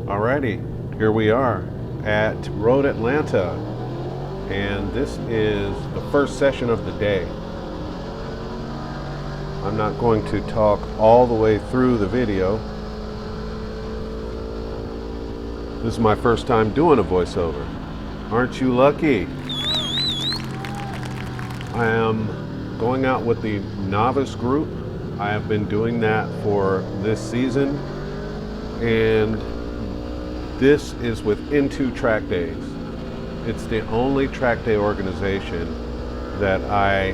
Alrighty, here we are at Road Atlanta, and this is the first session of the day. I'm not going to talk all the way through the video. This is my first time doing a voiceover. Aren't you lucky? I am going out with the novice group. I have been doing that for this season, and this is with Into Track Days. It's the only track day organization that I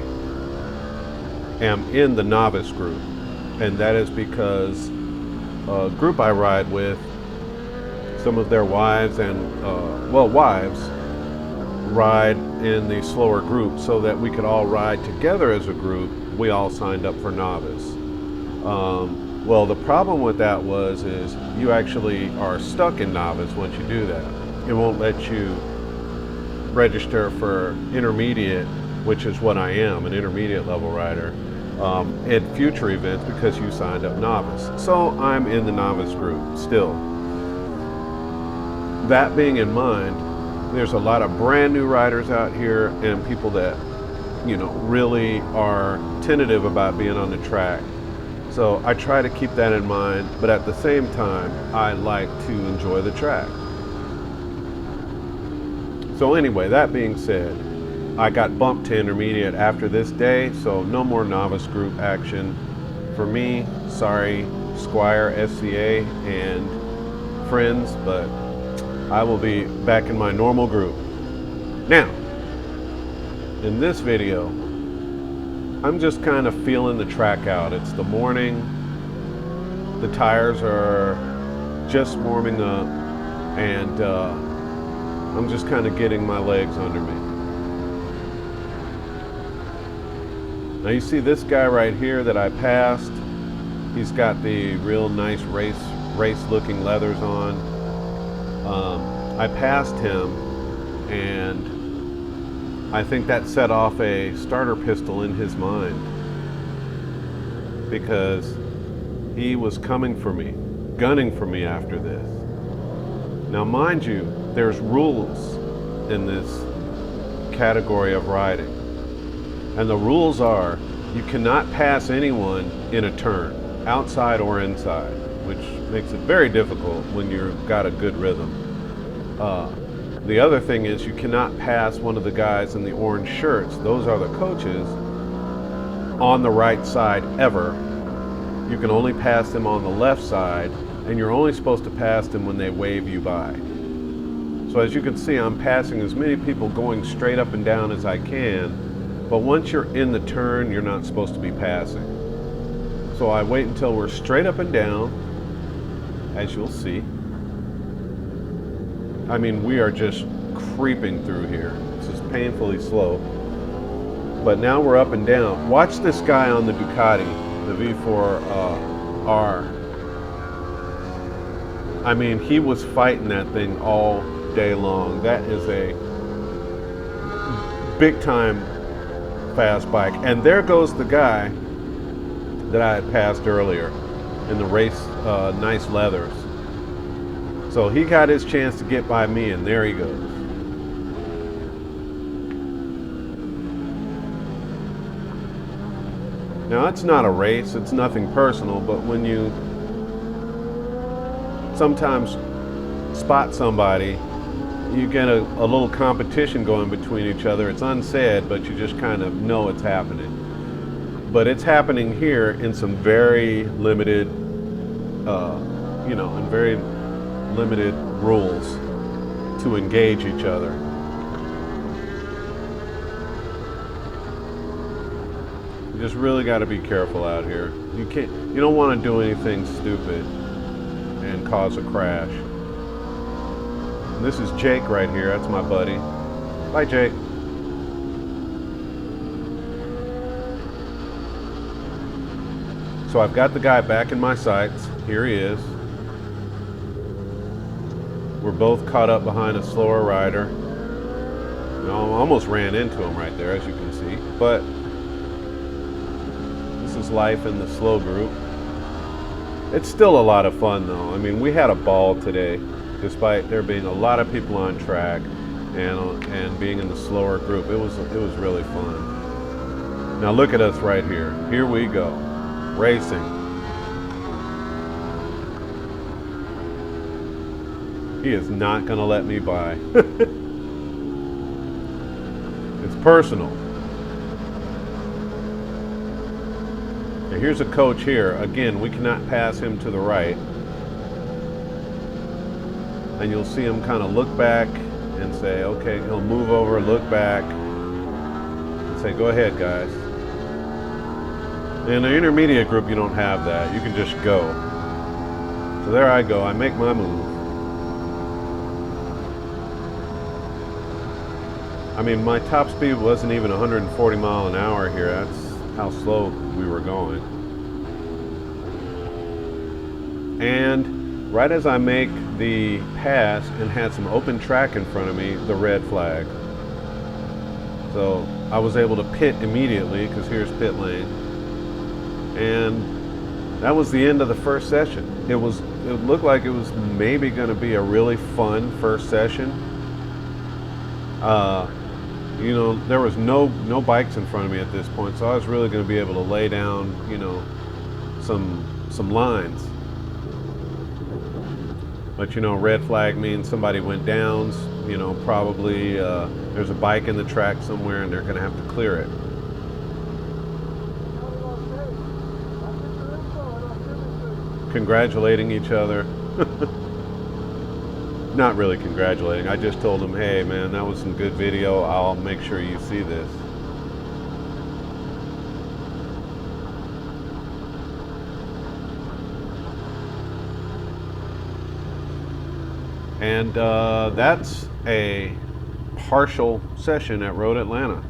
am in the novice group, and that is because a group I ride with, some of their wives and wives ride in the slower group, so that we could all ride together as a group. We all signed up for novice. Well, the problem with that is you actually are stuck in novice once you do that. It won't let you register for intermediate, which is what I am, an intermediate level rider, at future events because you signed up novice. So I'm in the novice group still. That being in mind, there's a lot of brand new riders out here and people that, really are tentative about being on the track. So I try to keep that in mind, but at the same time, I like to enjoy the track. So anyway, that being said, I got bumped to intermediate after this day, so no more novice group action for me. Sorry, Squire, SCA, and friends, but I will be back in my normal group. Now, in this video, I'm just kind of feeling the track out. It's the morning, the tires are just warming up, and I'm just kind of getting my legs under me. Now you see this guy right here that I passed. He's got the real nice race looking leathers on. I passed him, and I think that set off a starter pistol in his mind, because he was coming for me, gunning for me after this. Now mind you, there's rules in this category of riding, and the rules are you cannot pass anyone in a turn, outside or inside, which makes it very difficult when you've got a good rhythm. The other thing is you cannot pass one of the guys in the orange shirts, those are the coaches, on the right side ever. You can only pass them on the left side, and you're only supposed to pass them when they wave you by. So as you can see, I'm passing as many people going straight up and down as I can, but once you're in the turn, you're not supposed to be passing. So I wait until we're straight up and down, as you'll see. I mean, we are just creeping through here. This is painfully slow. But now we're up and down. Watch this guy on the Ducati, the V4R. I mean, he was fighting that thing all day long. That is a big time fast bike. And there goes the guy that I had passed earlier in the race, nice leathers. So he got his chance to get by me, and there he goes. Now it's not a race, it's nothing personal, but when you sometimes spot somebody, you get a little competition going between each other. It's unsaid, but you just kind of know it's happening. But it's happening here in some very limited, in very limited rules to engage each other. You just really got to be careful out here. You don't want to do anything stupid and cause a crash. And this is Jake right here. That's my buddy. Bye, Jake. So I've got the guy back in my sights. Here he is. We're both caught up behind a slower rider. I almost ran into him right there, as you can see. But this is life in the slow group. It's still a lot of fun though. I mean, we had a ball today. despite there being a lot of people on track and being in the slower group. It was really fun. Now look at us right here. Here we go, racing. He is not going to let me by. It's personal. Now here's a coach here. Again, we cannot pass him to the right. And you'll see him kind of look back and say, okay, he'll move over, look back, and say, go ahead, guys. In the intermediate group, you don't have that. You can just go. So there I go. I make my move. I mean, my top speed wasn't even 140 mile an hour here. That's how slow we were going. And right as I make the pass and had some open track in front of me, the red flag. So I was able to pit immediately because here's pit lane. And that was the end of the first session. It looked like it was maybe going to be a really fun first session. You know, there was no bikes in front of me at this point, so I was really going to be able to lay down, you know, some lines. But you know, red flag means somebody went down. You know, probably there's a bike in the track somewhere, and they're going to have to clear it. Congratulating each other. Not really congratulating. I just told them, hey man, that was some good video. I'll make sure you see this. And that's a partial session at Road Atlanta.